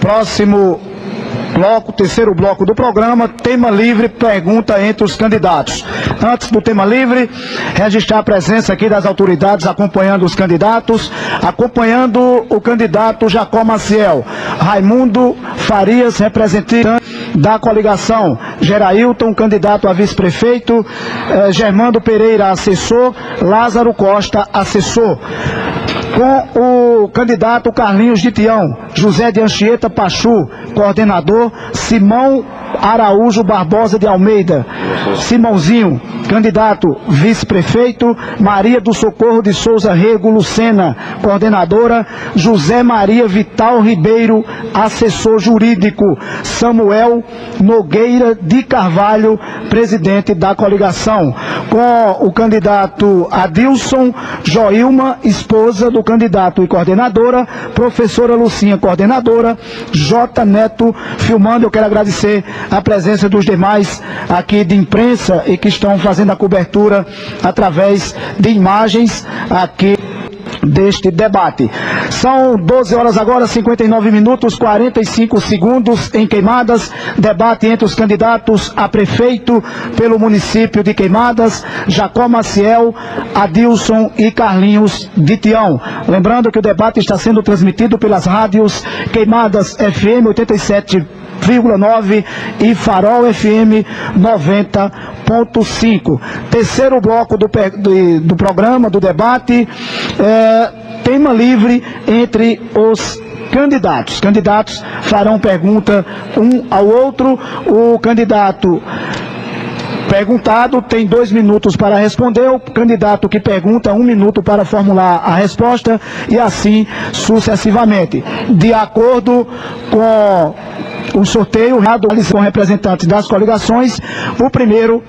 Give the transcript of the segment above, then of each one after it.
Próximo bloco, terceiro bloco do programa, tema livre, pergunta entre os candidatos. Antes do tema livre, registrar a presença aqui das autoridades acompanhando os candidatos, acompanhando o candidato Jacó Maciel, Raimundo Farias, representante da coligação, Gerailton, candidato a vice-prefeito, Germando Pereira, assessor, Lázaro Costa, assessor. Com o candidato Carlinhos de Tião, José de Anchieta Pachu, coordenador, Simão Araújo Barbosa de Almeida, Simãozinho, candidato vice-prefeito, Maria do Socorro de Souza Rego Lucena, coordenadora, José Maria Vital Ribeiro, assessor jurídico, Samuel Nogueira de Carvalho, presidente da coligação, com o candidato Adilson Joilma, esposa do candidato e coordenadora, professora Lucinha, coordenadora, J. Neto filmando. Eu quero agradecer a presença dos demais aqui de imprensa e que estão fazendo a cobertura através de imagens aqui deste debate. São 12 horas agora, 59 minutos, 45 segundos em Queimadas, debate entre os candidatos a prefeito pelo município de Queimadas, Jacó Maciel, Adilson e Carlinhos de Tião. Lembrando que o debate está sendo transmitido pelas rádios Queimadas FM 87,9 e Farol FM 90.5. Terceiro bloco do programa, do debate, tema livre entre os candidatos. Candidatos farão pergunta um ao outro. O candidato perguntado tem 2 minutos para responder, o candidato que pergunta 1 minuto para formular a resposta e assim sucessivamente. De acordo com o sorteio, com representantes das coligações, o primeiro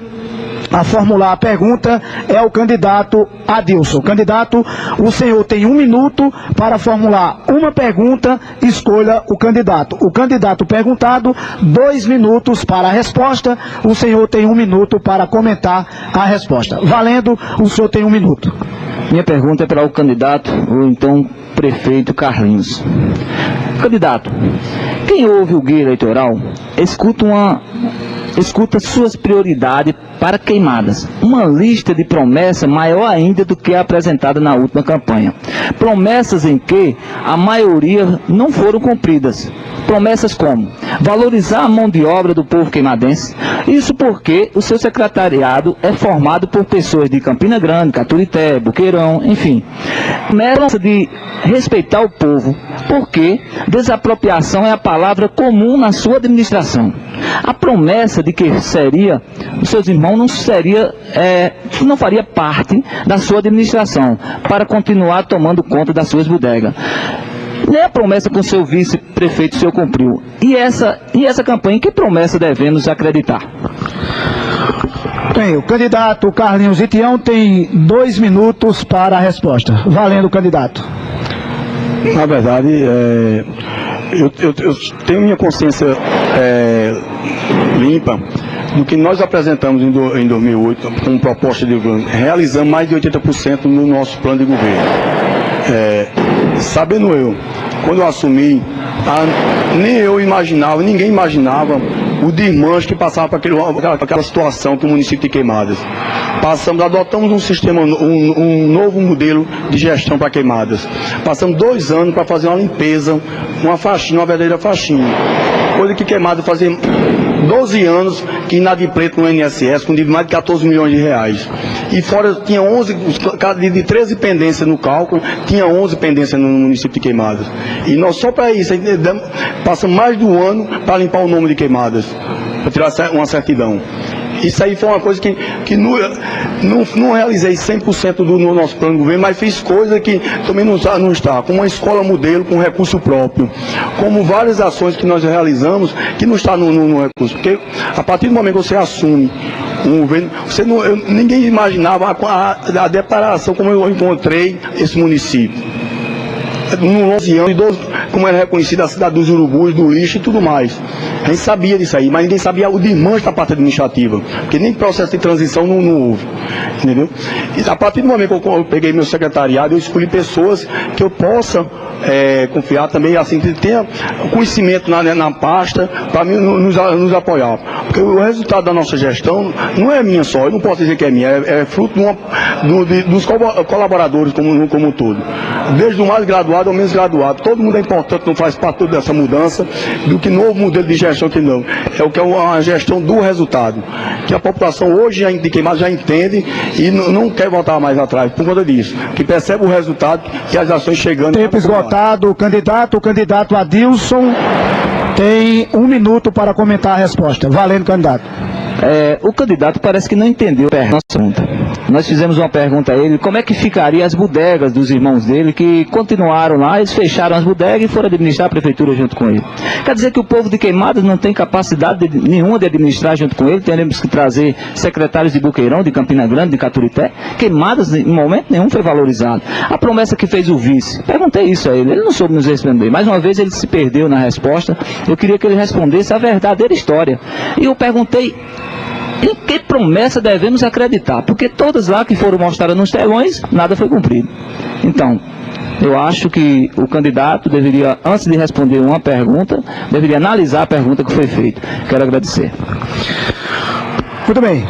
a formular a pergunta é o candidato Adilson. Candidato, o senhor tem 1 minuto para formular uma pergunta, escolha o candidato. O candidato perguntado, 2 minutos para a resposta, o senhor tem 1 minuto para comentar a resposta. Valendo, o senhor tem 1 minuto. Minha pergunta é para o candidato, ou então prefeito Carlinhos. Candidato, quem ouve o guia eleitoral escuta suas prioridades para Queimadas. Uma lista de promessas maior ainda do que a apresentada na última campanha. Promessas em que a maioria não foram cumpridas. Promessas como valorizar a mão de obra do povo queimadense. Isso porque o seu secretariado é formado por pessoas de Campina Grande, Caturité, Boqueirão, enfim. Promessa de respeitar o povo, porque desapropriação é a palavra comum na sua administração. A promessa de que os seus irmãos não faria parte da sua administração para continuar tomando conta das suas bodegas. Nem a promessa com o seu vice-prefeito o senhor cumpriu. E essa campanha, que promessa devemos acreditar? Bem, o candidato Carlinhos de Tião tem 2 minutos para a resposta. Valendo, candidato. Na verdade, eu tenho minha consciência limpa do que nós apresentamos em 2008 com proposta de governo. Realizamos mais de 80% no nosso plano de governo. Sabendo eu, quando eu assumi, nem eu imaginava, ninguém imaginava o desmanche que passava para aquela situação que o município de Queimadas. Adotamos um sistema, um novo modelo de gestão para Queimadas. Passamos 2 anos para fazer uma limpeza, uma faxina, uma verdadeira faxina. Coisa que Queimadas fazia 12 anos que inadimplente no INSS, com dívida de mais de 14 milhões de reais. E fora tinha 11, de 13 pendências no cálculo, tinha 11 pendências no município de Queimadas. E nós só para isso, passamos mais de 1 ano para limpar o nome de Queimadas, para tirar uma certidão. Isso aí foi uma coisa que não realizei 100% do nosso plano de governo, mas fiz coisa que também não está, como uma escola modelo com recurso próprio, como várias ações que nós realizamos que não está no recurso, porque a partir do momento que você assume um governo, ninguém imaginava a deparação como eu encontrei esse município. no 11 anos, como era reconhecida a cidade dos urubus, do lixo e tudo mais. A gente sabia disso aí, mas ninguém sabia o desmanche da parte administrativa, porque nem processo de transição não houve, entendeu? E a partir do momento que eu peguei meu secretariado, eu escolhi pessoas que eu possa confiar também, assim, que tenha conhecimento na pasta para nos apoiar. Porque o resultado da nossa gestão não é minha só, eu não posso dizer que é minha, é fruto dos colaboradores como um todo. Desde o mais graduado ao menos graduado, todo mundo é importante, não faz parte dessa mudança, do que novo modelo de gestão que não. É o que é a gestão do resultado. Que a população hoje de Queimadas já entende e não quer voltar mais atrás por conta disso. Que percebe o resultado e as ações chegando. Tempo esgotado, o candidato Adilson tem 1 minuto para comentar a resposta. Valendo, candidato. O candidato parece que não entendeu a pergunta. Nós fizemos uma pergunta a ele, como é que ficaria as bodegas dos irmãos dele que continuaram lá, eles fecharam as bodegas e foram administrar a prefeitura junto com ele. Quer dizer que o povo de Queimadas não tem capacidade nenhuma de administrar junto com ele, teremos que trazer secretários de Boqueirão, de Campina Grande, de Caturité. Queimadas, em momento nenhum, foi valorizado. A promessa que fez o vice, perguntei isso a ele não soube nos responder. Mais uma vez ele se perdeu na resposta, eu queria que ele respondesse a verdadeira história. E eu perguntei, em que promessa devemos acreditar? Porque todas lá que foram mostradas nos telões, nada foi cumprido. Então, eu acho que o candidato deveria, antes de responder uma pergunta, deveria analisar a pergunta que foi feita. Quero agradecer. Muito bem.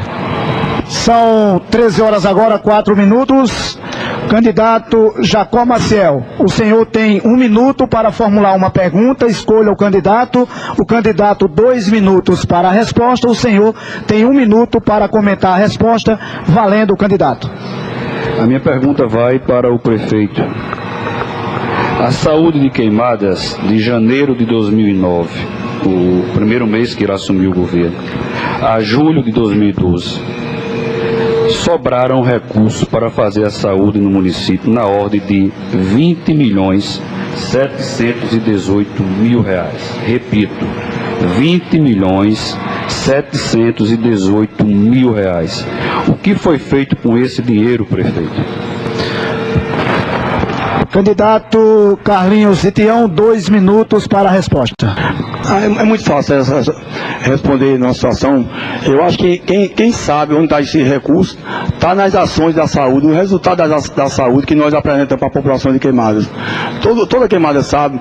São 13 horas agora, 4 minutos. Candidato Jacó Maciel, o senhor tem 1 minuto para formular uma pergunta, escolha o candidato 2 minutos para a resposta, o senhor tem 1 minuto para comentar a resposta, valendo o candidato. A minha pergunta vai para o prefeito. A saúde de Queimadas, de janeiro de 2009, o primeiro mês que ele assumiu o governo, a julho de 2012, sobraram recursos para fazer a saúde no município na ordem de R$20.718.000. Repito, R$20.718.000. O que foi feito com esse dinheiro, prefeito? Candidato Carlinhos Zitião, 2 minutos para a resposta. É muito fácil responder numa situação. Eu acho que quem sabe onde está esse recurso está nas ações da saúde, no resultado da saúde que nós apresentamos para a população de Queimadas. Toda Queimada sabe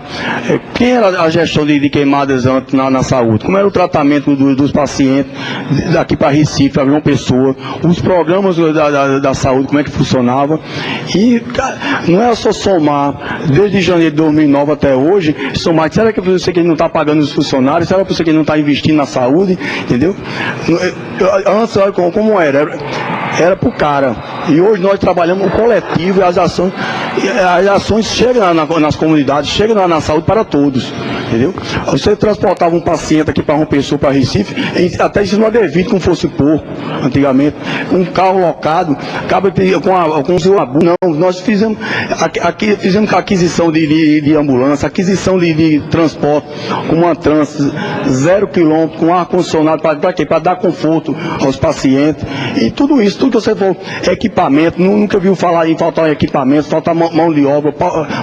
quem era a gestão de Queimadas antes na saúde, como era o tratamento dos pacientes daqui para Recife, para João Pessoa, os programas da saúde, como é que funcionava. E não é só somar desde janeiro de 2009 até hoje, somar, será que você que não está pagando os funcionários, será que você que não está investindo na saúde, entendeu? Antes, olha como era pro cara, e hoje nós trabalhamos o coletivo e as ações chegam nas comunidades, chegam na saúde para todos, entendeu? Você transportava um paciente aqui para uma pessoa para Recife, até isso não é devido como fosse porco, antigamente, um carro locado, acaba com o abuso. Não, nós fizemos aquisição de ambulância, aquisição de transporte, com uma trans 0 km, com ar-condicionado, para quê? Para dar conforto aos pacientes, e tudo isso, tudo que você for, equipamento, nunca viu falar em faltar equipamento, faltar mão de obra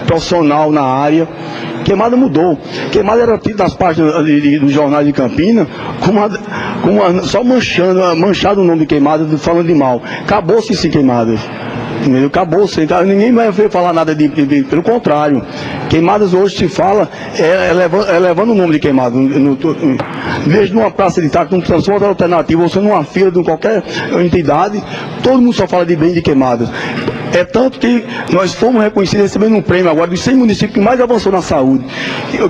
profissional na área. Queimada mudou. Queimada era tido nas páginas dos jornais de Campina só manchado o nome de Queimada, falando de mal. Acabou-se sim Queimadas. Acabou-se. Ninguém vai ver falar nada pelo contrário. Queimadas hoje se fala levando o nome de Queimada. Desde numa praça de táxi, num transporte alternativo, ou seja, numa fila de qualquer entidade, todo mundo só fala de bem de Queimadas. É tanto que nós fomos reconhecidos recebendo um prêmio agora dos 100 municípios que mais avançou na saúde.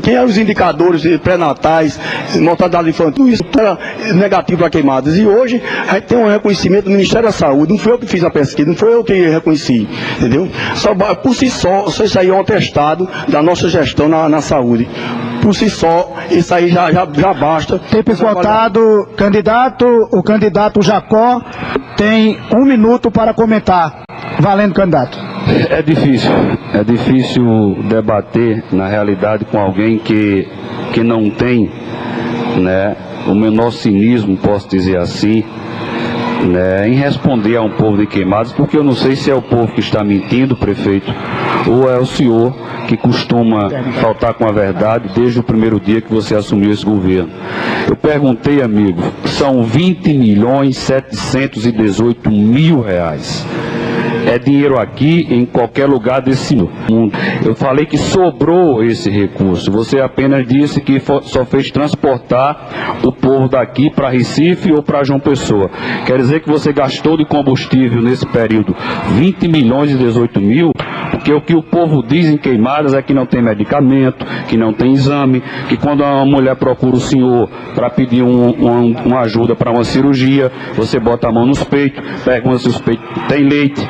Quem eram os indicadores pré-natais, mortalidade infantil, tudo isso era negativo para Queimadas. E hoje a gente tem um reconhecimento do Ministério da Saúde. Não foi eu que fiz a pesquisa, não foi eu que reconheci, entendeu? Por si só, isso aí é um atestado da nossa gestão na saúde. Por si só, isso aí já basta. Tempo esgotado, o candidato Jacó tem 1 minuto para comentar. Valendo, candidato. É difícil debater, na realidade, com alguém que não tem, né, o menor cinismo, posso dizer assim, né, em responder a um povo de Queimadas, porque eu não sei se é o povo que está mentindo, prefeito, ou é o senhor que costuma faltar com a verdade desde o primeiro dia que você assumiu esse governo? Eu perguntei, amigo, são 20.718.000 reais. É dinheiro aqui em qualquer lugar desse mundo. Eu falei que sobrou esse recurso. Você apenas disse que só fez transportar o povo daqui para Recife ou para João Pessoa. Quer dizer que você gastou de combustível nesse período 20.018.000, porque o que o povo diz em Queimadas é que não tem medicamento, que não tem exame, que quando uma mulher procura o senhor para pedir uma ajuda para uma cirurgia, você bota a mão nos peitos, pergunta se os peitos têm leite.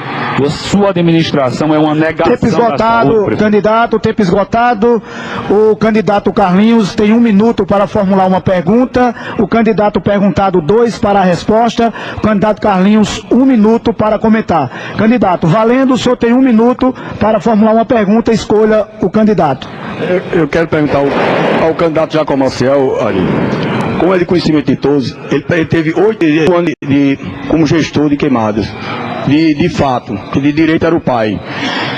Sua administração é uma negação. Tempo esgotado, saúde, candidato, tempo esgotado. O candidato Carlinhos tem 1 minuto para formular uma pergunta. O candidato perguntado 2 para a resposta. O candidato Carlinhos 1 minuto para comentar. Candidato, valendo, o senhor tem 1 minuto para formular uma pergunta. Escolha o candidato. Eu quero perguntar ao candidato Jacob Maciel, Ari, como é de conhecimento de todos, ele teve 8 anos como gestor de Queimadas. De fato, que de direito era o pai.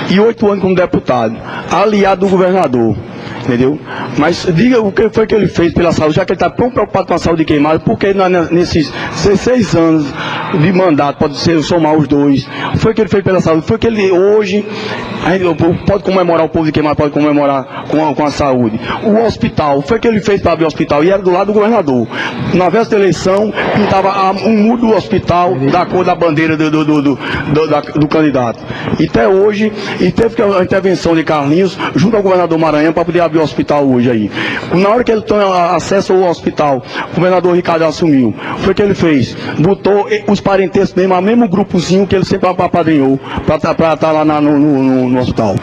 E 8 anos como deputado, aliado do governador. Entendeu? Mas diga o que foi que ele fez pela saúde, já que ele está tão preocupado com a saúde de Queimadas, porque nesses 16 anos de mandato, pode ser somar os 2, foi que ele fez pela saúde, foi que ele hoje pode comemorar, o povo de Queimadas pode comemorar com a saúde. O hospital, foi que ele fez para abrir o hospital, e era do lado do governador. Na véspera da eleição, pintava um muro do hospital da cor da bandeira do candidato. E até hoje, e teve a intervenção de Carlinhos junto ao governador Maranhão para poder abrir o hospital hoje aí. Na hora que ele tem acesso ao hospital, o governador Ricardo assumiu, foi o que ele fez, botou os parentescos mesmo, o mesmo grupozinho que ele sempre apadrinhou para estar lá no hospital.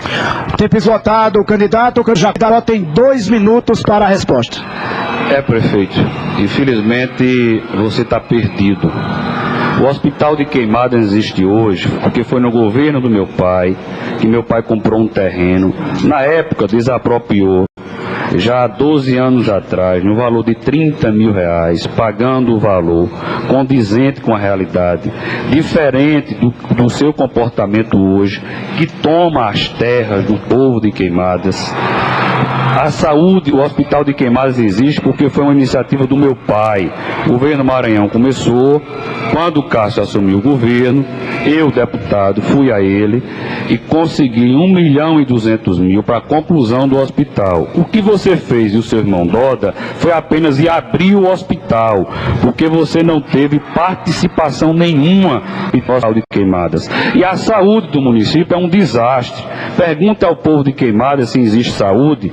Tempo esgotado, candidato já tem 2 minutos para a resposta. Prefeito, infelizmente você está perdido. O hospital de Queimadas existe hoje porque foi no governo do meu pai, que meu pai comprou um terreno, na época desapropriou, já há 12 anos atrás, no valor de 30 mil reais, pagando o valor condizente com a realidade, diferente do seu comportamento hoje, que toma as terras do povo de Queimadas. A saúde, o hospital de Queimadas existe porque foi uma iniciativa do meu pai. O governo Maranhão começou, quando o Cássio assumiu o governo, eu, deputado, fui a ele e consegui 1.200.000 para a conclusão do hospital. O que você fez e o seu irmão Doda foi apenas ir abrir o hospital, porque você não teve participação nenhuma em hospital de Queimadas. E a saúde do município é um desastre. Pergunta ao povo de Queimadas se existe saúde.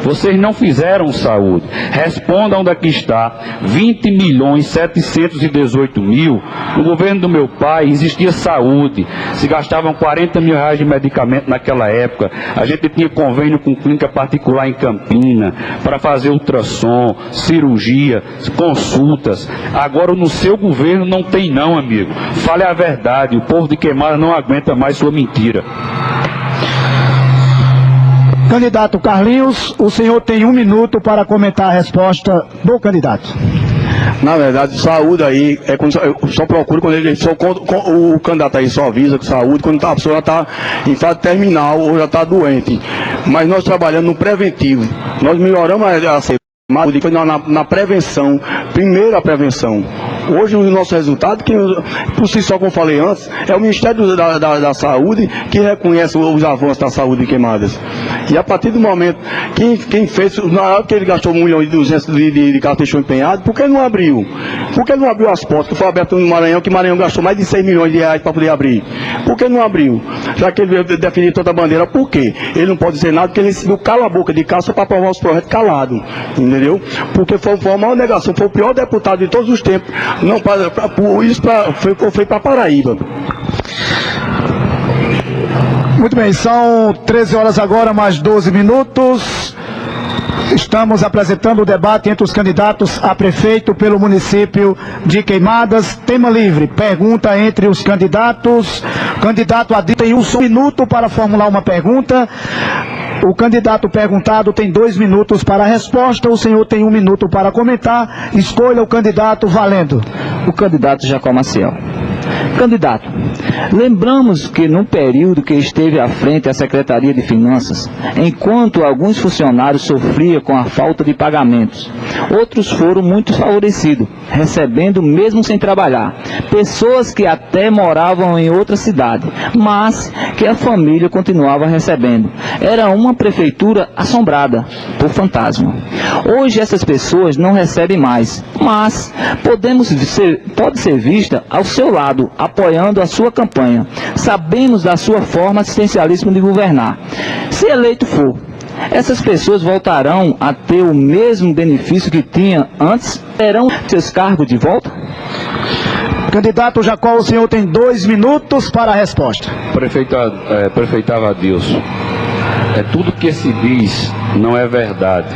Vocês não fizeram saúde. Responda onde aqui está. 20.718.000. No governo do meu pai existia saúde. Se gastavam 40 mil reais de medicamento naquela época. A gente tinha convênio com clínica particular em Campina para fazer ultrassom, cirurgia, consultas. Agora no seu governo não tem não, amigo. Fale a verdade. O povo de Queimadas não aguenta mais sua mentira. Candidato Carlinhos, o senhor tem 1 minuto para comentar a resposta do candidato. Na verdade, saúde aí, eu só procuro quando o candidato aí só avisa que saúde, quando a pessoa já está em fase terminal ou já está doente. Mas nós trabalhamos no preventivo. Nós melhoramos a saúde na prevenção, primeiro a prevenção. Hoje o nosso resultado, que por si só, como eu falei antes, é o Ministério da Saúde que reconhece os avanços da saúde de Queimadas. E a partir do momento, quem fez, na hora que ele gastou 1.200.000 de cartão empenhado, por que não abriu? Por que não abriu as portas que foi aberto no Maranhão, que o Maranhão gastou mais de 6 milhões de reais para poder abrir? Por que não abriu? Já que ele definiu toda a bandeira, por quê? Ele não pode dizer nada, porque ele decidiu calar a boca de Cássio para aprovar os projetos calado, entendeu? Porque foi uma maior negação, foi o pior deputado de todos os tempos. Não, foi para Paraíba. Muito bem, são 13 horas agora, mais 12 minutos. Estamos apresentando o debate entre os candidatos a prefeito pelo município de Queimadas. Tema livre, pergunta entre os candidatos. O candidato Adil tem 1 minuto para formular uma pergunta. O candidato perguntado tem 2 minutos para a resposta. O senhor tem 1 minuto para comentar. Escolha o candidato valendo. O candidato Jacob Maciel. Candidato, Lembramos que no período que esteve à frente a Secretaria de Finanças, enquanto alguns funcionários sofriam com a falta de pagamentos, outros foram muito favorecidos, recebendo mesmo sem trabalhar. Pessoas que até moravam em outra cidade, mas que a família continuava recebendo. Era uma prefeitura assombrada por fantasma. Hoje essas pessoas não recebem mais, mas pode ser vista ao seu lado, apoiando a sua campanha. Sabemos da sua forma assistencialíssima de governar. Se eleito for, essas pessoas voltarão a ter o mesmo benefício que tinha antes? Terão seus cargos de volta? Candidato Jacó, o senhor tem 2 minutos para a resposta. Prefeitava a Deus. Tudo que se diz não é verdade.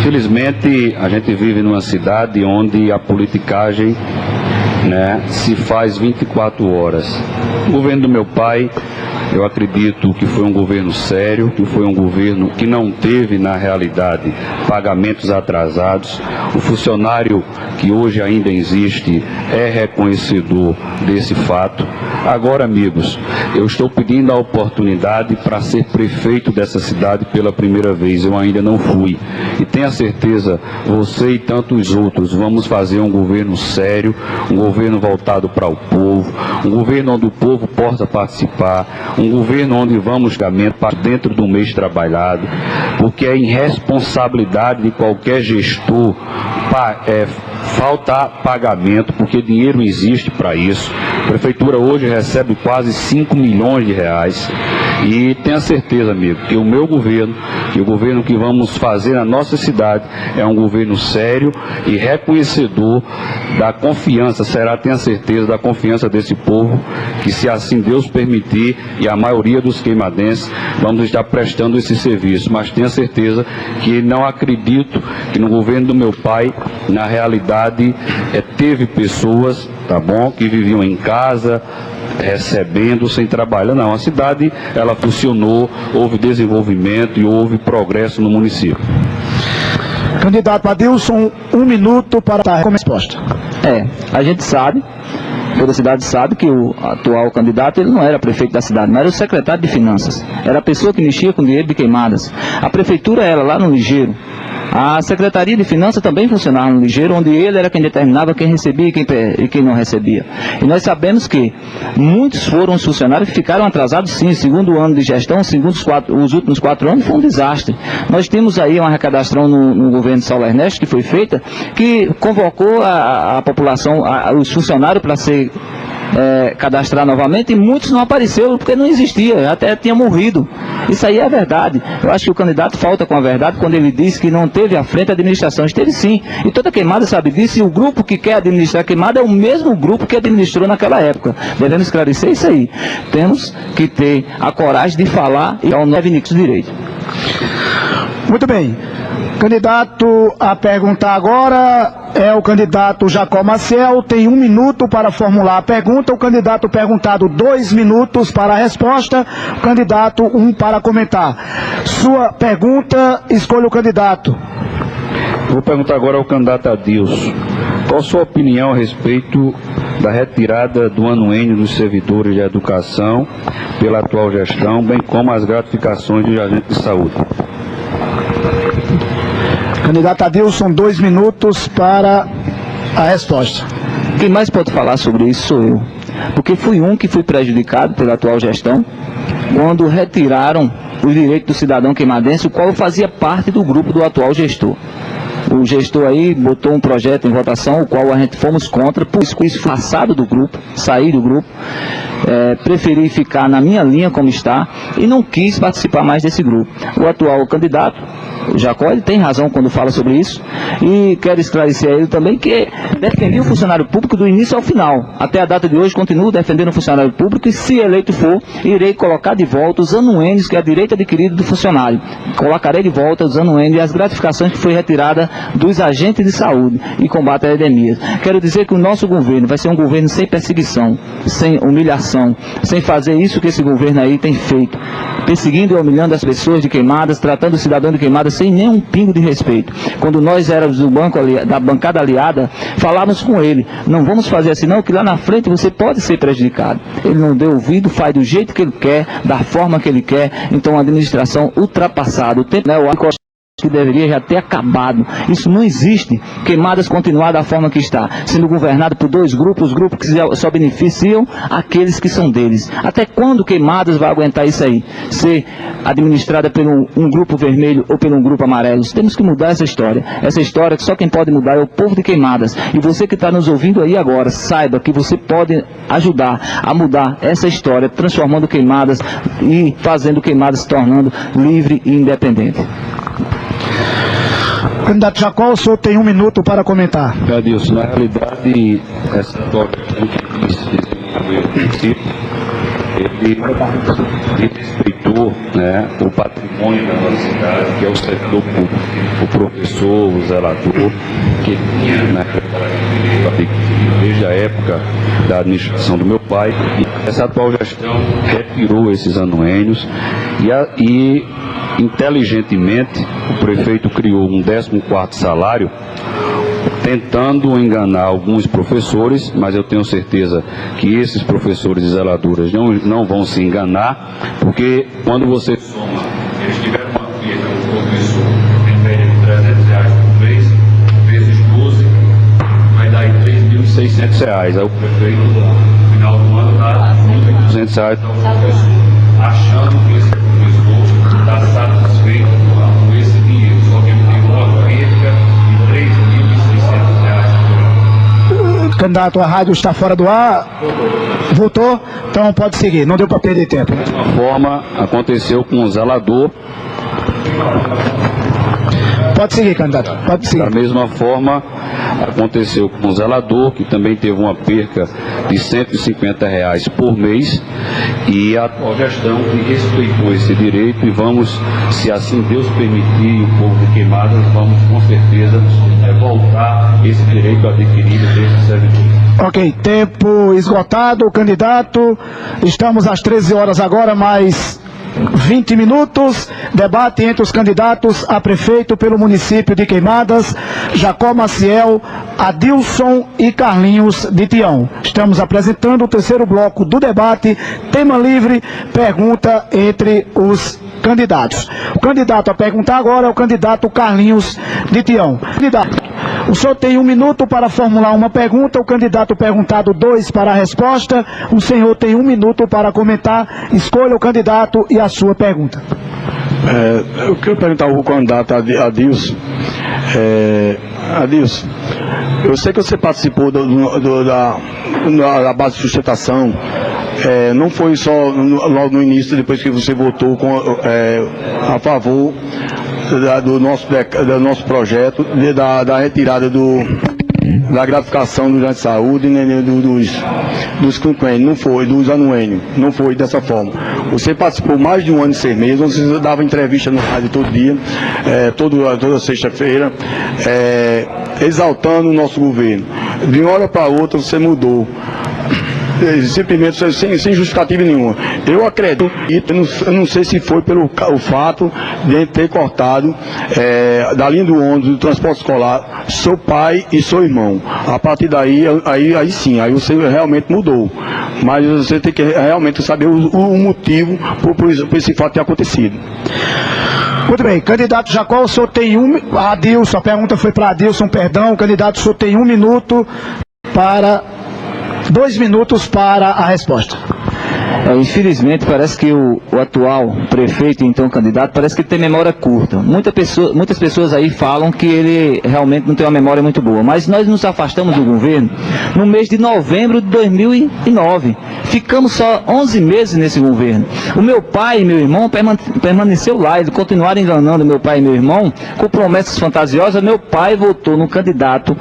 Infelizmente, a gente vive numa cidade onde a politicagem, se faz 24 horas. O governo do meu pai, eu acredito que foi um governo sério, que foi um governo que não teve, na realidade, pagamentos atrasados. O funcionário que hoje ainda existe é reconhecedor desse fato. Agora, amigos, eu estou pedindo a oportunidade para ser prefeito dessa cidade pela primeira vez. Eu ainda não fui. E tenha certeza, você e tantos outros, vamos fazer um governo sério, um governo voltado para o povo, um governo onde o povo possa participar, um governo onde vamos para dentro do mês trabalhado, porque é irresponsabilidade de qualquer gestor faltar pagamento, porque dinheiro existe para isso. A prefeitura hoje recebe quase 5 milhões de reais. E tenha certeza, amigo, que o meu governo, que o governo que vamos fazer na nossa cidade, é um governo sério e reconhecedor da confiança, tenha certeza da confiança desse povo, que se assim Deus permitir, e a maioria dos queimadenses, vamos estar prestando esse serviço. Mas tenha certeza que não acredito que no governo do meu pai, na realidade, teve pessoas, que viviam em casa, recebendo, sem trabalhar. Não, a cidade, ela funcionou, houve desenvolvimento e houve progresso no município. Candidato Adilson, 1 minuto para a resposta. A gente sabe, toda a cidade sabe que o atual candidato, ele não era prefeito da cidade, mas era o secretário de Finanças. Era a pessoa que mexia com dinheiro de queimadas. A prefeitura era lá no Ligeiro. A Secretaria de Finanças também funcionava no Ligeiro, onde ele era quem determinava quem recebia e quem não recebia. E nós sabemos que muitos foram os funcionários que ficaram atrasados, sim. Segundo ano de gestão, os últimos 4 anos, foi um desastre. Nós temos aí uma recadastração no governo de Saulo Ernesto, que foi feita, que convocou a população, os funcionários para ser cadastrar novamente, e muitos não apareceram porque não existia, até tinha morrido. Isso aí é verdade. Eu acho que o candidato falta com a verdade quando ele diz que não teve à frente a administração. Esteve sim, e toda queimada sabe disso, e o grupo que quer administrar a queimada é o mesmo grupo que administrou naquela época. Devemos esclarecer isso aí. Temos que ter a coragem de falar e ao novo direito. Muito bem. Candidato a perguntar agora é o candidato Jacó Maciel, tem 1 minuto para formular a pergunta, o candidato perguntado 2 minutos para a resposta, o candidato 1 para comentar. Sua pergunta, escolha o candidato. Vou perguntar agora ao candidato Adilson. Qual a sua opinião a respeito da retirada do anuênio dos servidores de educação pela atual gestão, bem como as gratificações dos agentes de saúde? Candidato Adilson, 2 minutos para a resposta. Quem mais pode falar sobre isso sou eu, porque fui que fui prejudicado pela atual gestão, quando retiraram os direitos do cidadão queimadense, o qual fazia parte do grupo do atual gestor. O gestor aí botou um projeto em votação, o qual a gente fomos contra, por isso foi passado do grupo, saí do grupo, preferi ficar na minha linha como está e não quis participar mais desse grupo. O atual candidato, o Jacó, ele tem razão quando fala sobre isso, e quero esclarecer a ele também que defendi o funcionário público do início ao final. Até a data de hoje continuo defendendo o funcionário público, e se eleito for, irei colocar de volta os anuênios, que é direito adquirido do funcionário. Colocarei de volta os anuênios e as gratificações que foi retirada dos agentes de saúde e combate à endemia. Quero dizer que o nosso governo vai ser um governo sem perseguição, sem humilhação, sem fazer isso que esse governo aí tem feito, perseguindo e humilhando as pessoas de Queimadas, tratando o cidadão de Queimadas sem nenhum pingo de respeito. Quando nós éramos da bancada aliada, falávamos com ele, não vamos fazer assim não, que lá na frente você pode ser prejudicado. Ele não deu ouvido, faz do jeito que ele quer, da forma que ele quer. Então a administração ultrapassada, o tempo, né, o que deveria já ter acabado. Isso não existe. Queimadas continuar da forma que está, sendo governado por dois grupos, grupos que só beneficiam aqueles que são deles. Até quando Queimadas vai aguentar isso aí? Ser administrada por um grupo vermelho ou por um grupo amarelo? Temos que mudar essa história. Essa história que só quem pode mudar é o povo de Queimadas. E você que está nos ouvindo aí agora, saiba que você pode ajudar a mudar essa história, transformando Queimadas e fazendo Queimadas se tornando livre e independente. Candidato Jacó, o senhor tem 1 minuto para comentar. Adilson, na realidade, essa atual gestão que ele respeitou, né, o patrimônio da nossa cidade, que é o servidor público, o professor, o zelador, que tinha desde a época da administração do meu pai. E essa atual gestão retirou esses anuênios e inteligentemente, o prefeito criou um 14º salário, tentando enganar alguns professores, mas eu tenho certeza que esses professores e zeladoras não vão se enganar, porque quando você soma, eles tiveram uma perda do professor em média de R$300 por mês, vezes 12, vai dar aí R$3.600. Aí o prefeito, no final do ano, dá R$1.200 ao professor, achando que esse professor está satisfeito com esse dinheiro, só que ele tem uma perda de R$3.600 por ano. Candidato, a rádio está fora do ar. Voltou? Então pode seguir, não deu para perder tempo. Da mesma forma, aconteceu com o zelador. Pode seguir, candidato, pode seguir. Da mesma forma, aconteceu com o zelador, que também teve uma perca de R$150 por mês, e a atual gestão respeitou esse direito e vamos, se assim Deus permitir, e o povo de Queimadas, vamos com certeza voltar esse direito adquirido desse servidor. Ok, tempo esgotado, candidato. Estamos às 13 horas agora, mais 20 minutos, debate entre os candidatos a prefeito pelo município de Queimadas, Jacó Maciel, Adilson e Carlinhos de Tião. Estamos apresentando o terceiro bloco do debate, tema livre, pergunta entre os candidatos. O candidato a perguntar agora é o candidato Carlinhos de Tião. Candidato, o senhor tem 1 minuto para formular uma pergunta, o candidato perguntado 2 para a resposta, o senhor tem 1 minuto para comentar, escolha o candidato e a sua pergunta. Eu quero perguntar ao candidato Adilson. Adilson, eu sei que você participou da base de sustentação, não foi só logo no início, depois que você votou a favor do nosso projeto, da retirada da gratificação do de saúde, né, dos quinquênios, não foi, dos anuênios, não foi dessa forma. Você participou mais de 1 ano e 6 meses, você dava entrevista no rádio todo dia, toda sexta-feira, exaltando o nosso governo. De uma hora para outra você mudou. Simplesmente sem justificativa nenhuma. Eu acredito, eu não sei se foi pelo o fato de ter cortado da linha do ônibus, do transporte escolar, seu pai e seu irmão. A partir daí, aí sim, aí você realmente mudou. Mas você tem que realmente saber o motivo por esse fato ter acontecido. Muito bem, candidato Jacó, o senhor tem Adilson, a pergunta foi para Adilson, perdão, candidato, o senhor tem 1 minuto para... 2 minutos para a resposta. Infelizmente, parece que o atual prefeito, então candidato, parece que tem memória curta. Muitas pessoas aí falam que ele realmente não tem uma memória muito boa, mas nós nos afastamos do governo no mês de novembro de 2009. Ficamos só 11 meses nesse governo. O meu pai e meu irmão permaneceu lá, eles continuaram enganando meu pai e meu irmão com promessas fantasiosas. Meu pai votou no candidato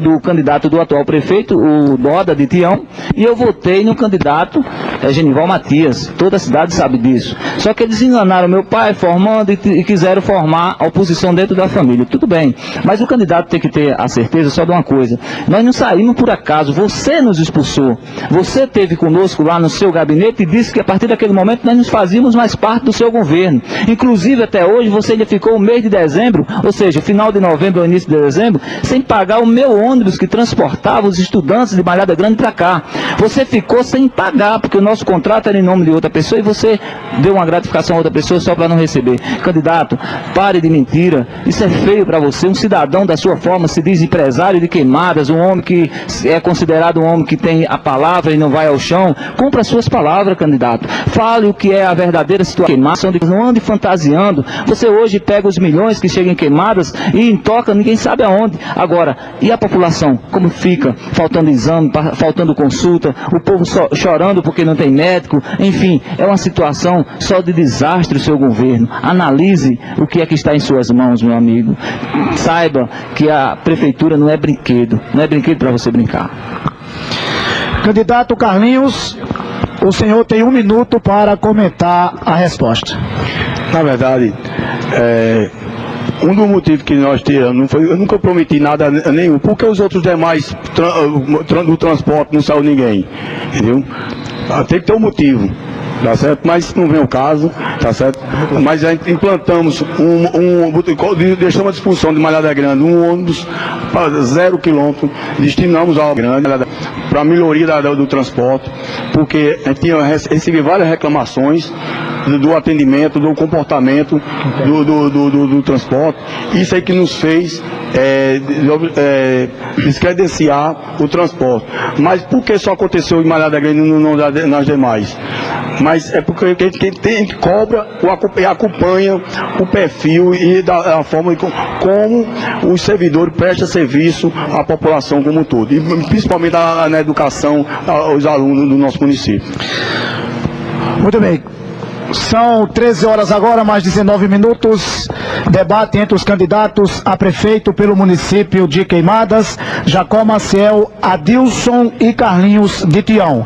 do candidato do atual prefeito, o Doda de Tião, e eu votei no candidato Genival Matias. Toda a cidade sabe disso. Só que eles enganaram meu pai formando e quiseram formar a oposição dentro da família. Tudo bem, mas o candidato tem que ter a certeza só de uma coisa: nós não saímos por acaso, você nos expulsou. Você esteve conosco lá no seu gabinete e disse que a partir daquele momento nós nos fazíamos mais parte do seu governo. Inclusive até hoje você ainda ficou o mês de dezembro, ou seja, final de novembro ou início de dezembro, sem pagar o meu ônibus que transportava os estudantes de Malhada Grande para cá. Você ficou sem pagar, porque o nosso contrato era em nome de outra pessoa e você deu uma gratificação a outra pessoa só para não receber. Candidato, pare de mentira, isso é feio para você. Um cidadão da sua forma se diz empresário de Queimadas, um homem que é considerado um homem que tem a palavra e não vai ao chão. Cumpra as suas palavras, candidato. Fale o que é a verdadeira situação, não ande fantasiando. Você hoje pega os milhões que chegam em Queimadas e toca ninguém sabe aonde. Agora, e a população? Como fica? Faltando exame, faltando consulta, o povo chorando porque não tem médico. Enfim, é uma situação só de desastre o seu governo. Analise o que é que está em suas mãos, meu amigo. Saiba que a prefeitura não é brinquedo para você brincar. Candidato Carlinhos, o senhor tem 1 minuto para comentar a resposta. Na verdade, um dos motivos que nós tiramos, eu nunca prometi nada nenhum, porque os outros demais do transporte não saiu ninguém, entendeu? Tem que ter um motivo, tá certo? Mas não vem o caso, tá certo? Mas a gente implantamos deixamos à disposição de Malhada Grande um ônibus para 0 km, destinamos ao Grande para a melhoria do transporte, porque a gente recebi várias reclamações do atendimento, do comportamento do transporte. Isso aí que nos fez descredenciar o transporte. Mas por que só aconteceu em Malhada Grande e não nas demais? Mas é porque a gente cobra e acompanha o perfil e da forma como os servidores prestam serviço à população como um todo, e principalmente na educação aos alunos do nosso município. Muito bem. São 13 horas agora, mais 19 minutos. Debate entre os candidatos a prefeito pelo município de Queimadas, Jacó Maciel, Adilson e Carlinhos de Tião.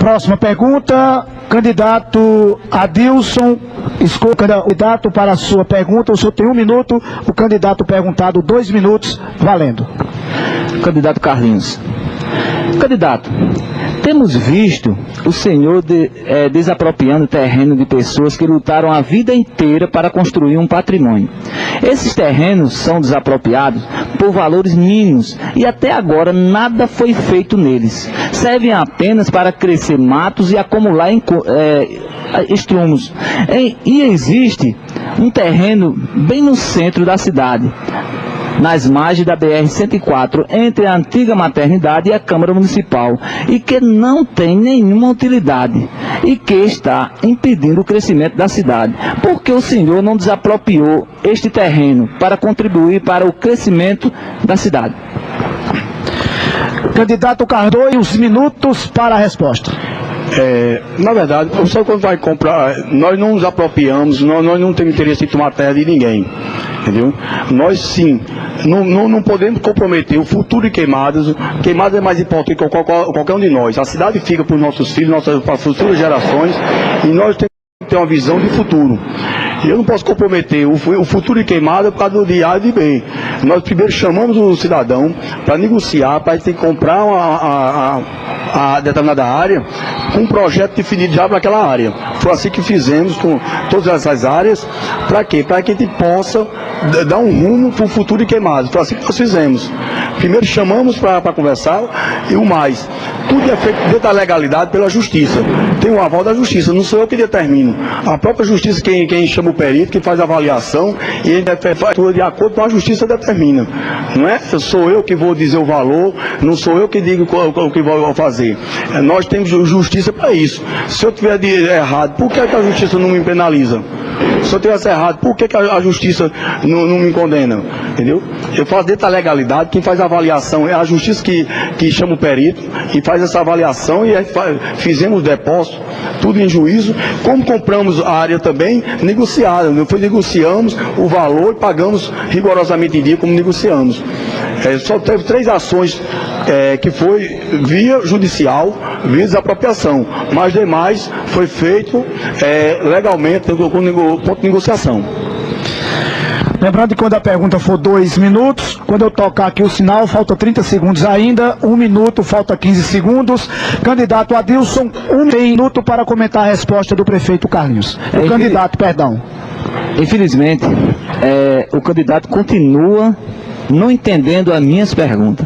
Próxima pergunta, candidato Adilson, escolha o candidato para a sua pergunta. O senhor tem 1 minuto, o candidato perguntado 2 minutos, valendo. Candidato Carlinhos. Candidato, temos visto o senhor desapropriando terreno de pessoas que lutaram a vida inteira para construir um patrimônio. Esses terrenos são desapropriados por valores mínimos e até agora nada foi feito neles. Servem apenas para crescer matos e acumular estrumos. E existe um terreno bem no centro da cidade, nas margens da BR-104, entre a antiga maternidade e a Câmara Municipal, e que não tem nenhuma utilidade, e que está impedindo o crescimento da cidade. Por que o senhor não desapropriou este terreno para contribuir para o crescimento da cidade? Candidato Cardoso, os minutos para a resposta. Na verdade, o senhor quando vai comprar, nós não nos apropriamos, nós não temos interesse em tomar terra de ninguém, entendeu? Nós sim, não podemos comprometer o futuro de Queimadas. Queimadas é mais importante que qualquer um de nós. A cidade fica para os nossos filhos, para as futuras gerações, e nós temos que ter uma visão de futuro. Eu não posso comprometer o futuro de Queimada por causa de A e de B. Nós primeiro chamamos o cidadão para negociar, para ele ter que comprar a determinada área com um projeto definido já para aquela área. Foi assim que fizemos com todas essas áreas. Para quê? Para que a gente possa dar um rumo para o futuro de Queimadas. Foi assim que nós fizemos. Primeiro chamamos para conversar e o mais. Tudo é feito dentro da legalidade pela justiça. Tem um aval da justiça, não sou eu que determino. A própria justiça quem chama o perito, que faz a avaliação, e ele faz tudo de acordo com a justiça determina. Não é? Sou eu que vou dizer o valor, não sou eu que digo o que vou fazer. Nós temos justiça para isso. Se eu tiver errado, por que a justiça não me penaliza? Se eu tivesse errado, por que a justiça não me condena? Entendeu? Eu faço dentro da legalidade, quem faz a avaliação é a justiça que chama o perito e faz essa avaliação, e fizemos o depósito, tudo em juízo. Como compramos a área também, negociada. Negociamos o valor e pagamos rigorosamente em dia como negociamos. Só teve 3 ações que foi via judicial, via desapropriação, mas demais foi feito legalmente com ponto de negociação. Lembrando que quando a pergunta for 2 minutos, quando eu tocar aqui o sinal, falta 30 segundos ainda, 1 minuto, falta 15 segundos. Candidato Adilson, 1 minuto para comentar a resposta do prefeito Carlinhos. O candidato, perdão. Infelizmente, o candidato continua não entendendo as minhas perguntas.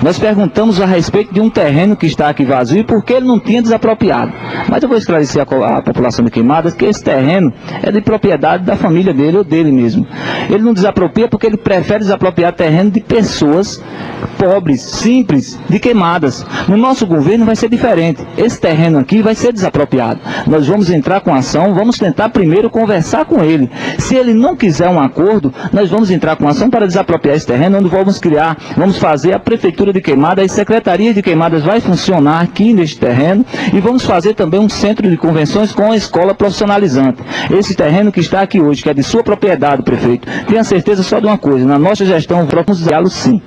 Nós perguntamos a respeito de um terreno que está aqui vazio e por que ele não tinha desapropriado. Mas eu vou esclarecer a população de Queimadas que esse terreno é de propriedade da família dele ou dele mesmo. Ele não desapropria porque ele prefere desapropriar terreno de pessoas pobres, simples, de Queimadas. No nosso governo vai ser diferente. Esse terreno aqui vai ser desapropriado. Nós vamos entrar com ação, vamos tentar primeiro conversar com ele. Se ele não quiser um acordo, nós vamos entrar com ação para desapropriar esse terreno, onde vamos fazer a prefeitura de Queimadas, as secretarias de Queimadas vai funcionar aqui neste terreno e vamos fazer também um centro de convenções com a escola profissionalizante. Esse terreno que está aqui hoje, que é de sua propriedade, prefeito, tenha certeza só de uma coisa, na nossa gestão vamos usá-lo sim.